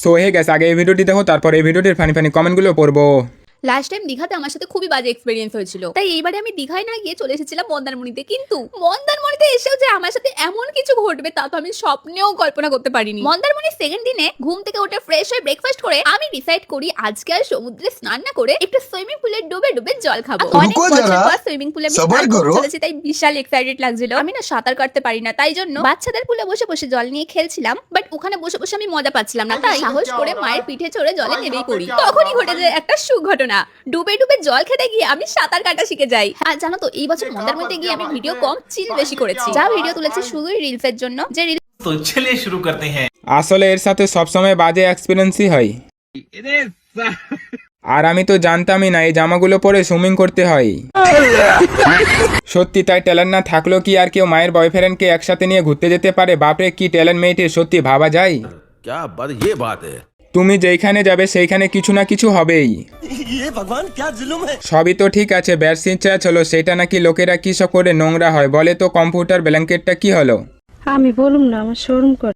So hey gas, আগে এই ভিডিওটি দেখো, তারপর এই ভিডিওটির ফানি ফানি কমেন্টগুলো পড়বো। লাস্ট টাইম দীঘাতে আমার সাথে খুবই বাজে এক্সপেরিয়েন্স হয়েছিল, তাই এইবারে আমি দীঘায় না গিয়ে চলে এসেছিলাম মন্দারমণিতে। কিন্তু মন্দারমণিতে এসেও যে আমার সাথে এমন কিছু ঘটবে তা তো আমি স্বপ্নেও কল্পনা করতে পারিনি। মন্দারমণির সেকেন্ড দিনে ঘুম থেকে উঠে ফ্রেশ হয়ে ব্রেকফাস্ট করে আমি ডিসাইড করি আজকে আর সমুদ্রে স্নান না করে একটু সুইমিং পুলে ডুবে ডুবে জল খাবো। অনেক বছর পর সুইমিং পুলে আমি স্নান করতে চলেছি, তাই বিশাল এক্সাইটেড লাগছিল। আমি না সাঁতার কাটতে পারি না, তাই জন্য বাচ্চাদের পুলে বসে বসে জল নিয়ে খেলছিলাম, বাট ওখানে বসে বসে আমি মজা পাচ্ছিলাম না, তাই সাহস করে মায়ের পিঠে চড়ে জলে নেমেই পড়ি। তখনই ঘটে যায় একটা সুঘটনা। ডুবে ডুবে জল খেতে গিয়ে আমি সাঁতার কাটা শিখে যাই। আর জানো তো, এই বছর মন্দারমণিতে গিয়ে আমি ভিডিও কম চিল বেশি করেছি। যা ভিডিও তুলেছি শুধুই রিলসের জন্য, যে রিলস तो चलिए शुरू करते हैं। আসলে এর সাথে সবসময় বাজে এক্সপিরিয়েন্সই হয়। আর আমি তো জানতামই না এই জামাগুলো পরে সুইমিং করতে হয়। সত্যি তাই ট্যালেন্ট না থাকলেও কি আর কেউ মায়ের বয়ফ্রেন্ডকে একসাথে নিয়ে ঘুরতে যেতে পারে? বাপরে কি ট্যালেন্ট মেয়েটে, সত্যি ভাবা যায়। क्या बात ये बात है। তুমি যেইখানে যাবে সেইখানে কিছু না কিছু হবেই। ये भगवान क्या जुल्म है। সবই তো ঠিক আছে, ব্যাট সিনচার্জ হলো, সেটা নাকি লোকেরা কি সব করে নোংরা হয় বলে, তো কম্পিউটার ব্ল্যাঙ্কেটটা কি হলো? আমি বলুম না, আমার শোরুম করে।